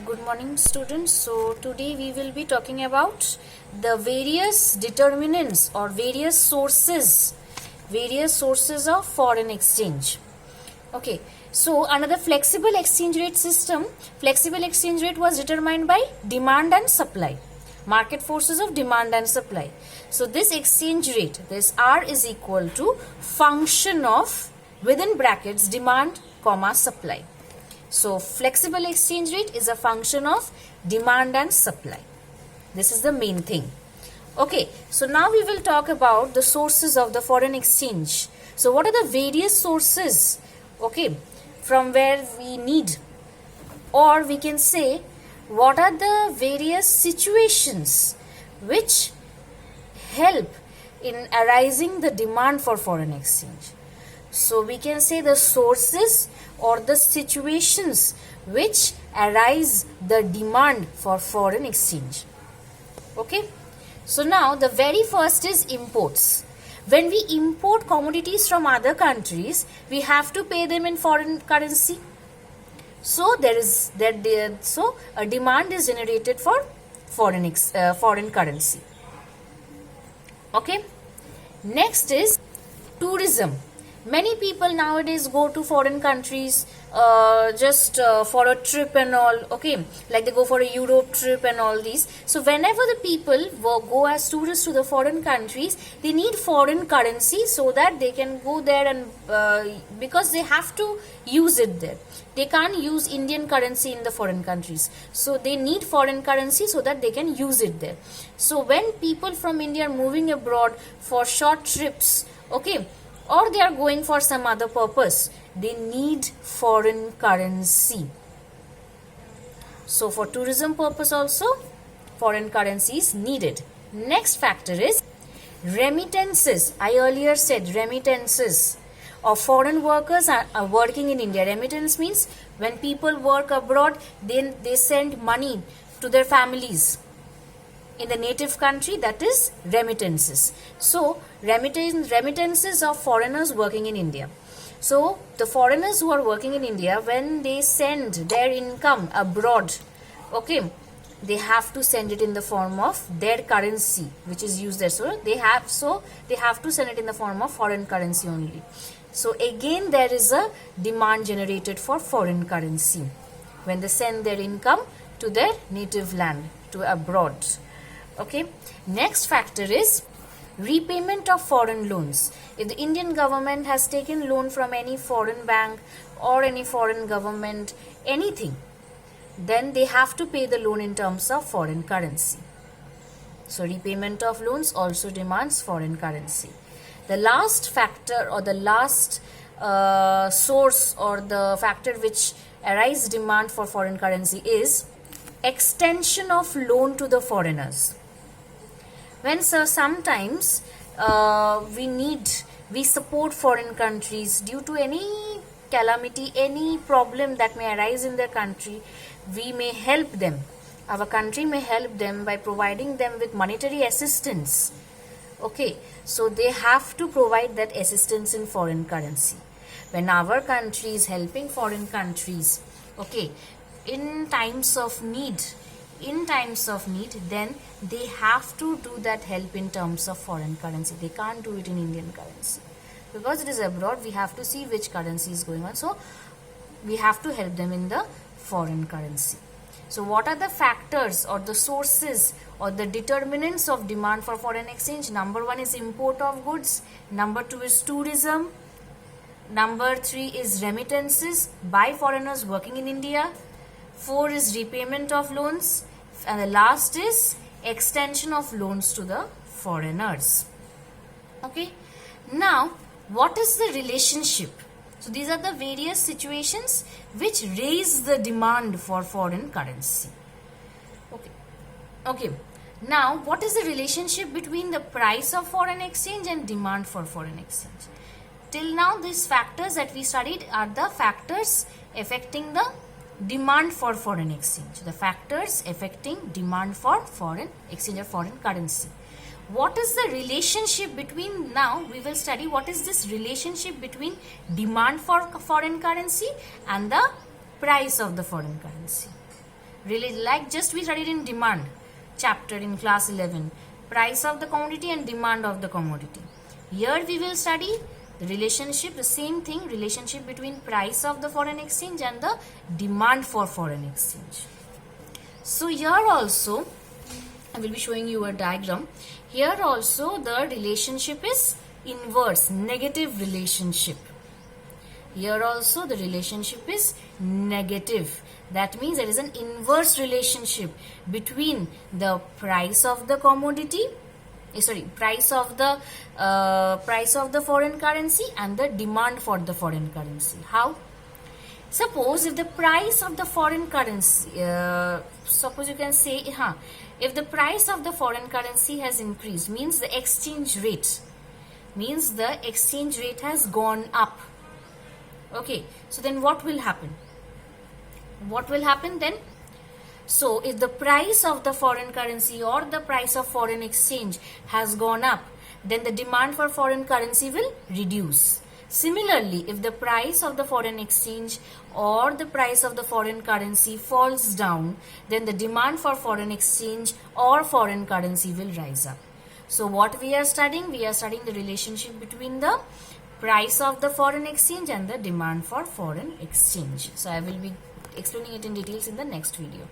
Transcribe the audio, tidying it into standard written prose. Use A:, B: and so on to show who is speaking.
A: Good morning, students. So today we will be talking about the various determinants or various sources of foreign exchange. Okay, so under the flexible exchange rate system, flexible exchange rate was determined by demand and supply, market forces of demand and supply. So this exchange rate, this R is equal to function of, within brackets, demand comma supply. So flexible exchange rate is a function of demand and supply. This is the main thing. Okay, so now we will talk about the sources of the foreign exchange. So what are the various sources, okay, from where we need, or we can say what are the various situations which help in arising the demand for foreign exchange. So we can say the sources or the situations which arise the demand for foreign exchange. Okay, so now the very first is imports. When we import commodities from other countries, we have to pay them in foreign currency. So so a demand is generated for foreign currency. Okay, next is tourism. Many people nowadays go to foreign countries just for a trip and all, okay, like they go for a Europe trip and all these. So whenever the people go as tourists to the foreign countries, they need foreign currency so that they can go there and because they have to use it there. They can't use Indian currency in the foreign countries. So they need foreign currency so that they can use it there. So when people from India are moving abroad for short trips, okay, or they are going for some other purpose, they need foreign currency. So for tourism purpose also, foreign currency is needed. Next factor is remittances. I earlier said remittances of foreign workers are working in India. Remittance means when people work abroad, then they send money to their families in the native country, that is remittances. So remittances of foreigners working in India. So the foreigners who are working in India, when they send their income abroad, okay, they have to send it in the form of their currency which is used there. So they have to send it in the form of foreign currency only. So again there is a demand generated for foreign currency when they send their income to their native land, to abroad. Okay, next factor is repayment of foreign loans. If the Indian government has taken loan from any foreign bank or any foreign government, anything, then they have to pay the loan in terms of foreign currency. So repayment of loans also demands foreign currency. The last factor or the last source or the factor which arises demand for foreign currency is extension of loan to the foreigners. When sometimes we support foreign countries due to any calamity, any problem that may arise in their country, we may help them. Our country may help them by providing them with monetary assistance. Okay, so they have to provide that assistance in foreign currency. When our country is helping foreign countries, okay, in times of need, then they have to do that help in terms of foreign currency. They can't do it in Indian currency because it is abroad. We have to see which currency is going on, so we have to help them in the foreign currency. So what are the factors or the sources or the determinants of demand for foreign exchange? Number 1 is import of goods, number 2 is tourism, number 3 is remittances by foreigners working in India, 4 is repayment of loans, and the last is extension of loans to the foreigners. Okay, now what is the relationship? So these are the various situations which raise the demand for foreign currency. Okay, now what is the relationship between the price of foreign exchange and demand for foreign exchange? Till now these factors that we studied are the factors affecting the demand for foreign exchange, the factors affecting demand for foreign exchange or foreign currency. What is the relationship between, now we will study what is this relationship between demand for foreign currency and the price of the foreign currency. Like just we studied in demand chapter in class 11, price of the commodity and demand of the commodity. Here we will study the relationship, the same thing, relationship between price of the foreign exchange and the demand for foreign exchange. So here also I will be showing you a diagram. Here also the relationship is inverse, negative relationship. Here also the relationship is negative. That means there is an inverse relationship between the price of the commodity, price of the foreign currency and the demand for the foreign currency. How? Suppose if the price of the foreign currency, suppose you can say, if the price of the foreign currency has increased, means the exchange rate has gone up. Okay, so then what will happen? What will happen then? So if the price of the foreign currency or the price of foreign exchange has gone up, then the demand for foreign currency will reduce. Similarly, if the price of the foreign exchange or the price of the foreign currency falls down, then the demand for foreign exchange or foreign currency will rise up. So what we are studying? We are studying the relationship between the price of the foreign exchange and the demand for foreign exchange. So I will be explaining it in details in the next video.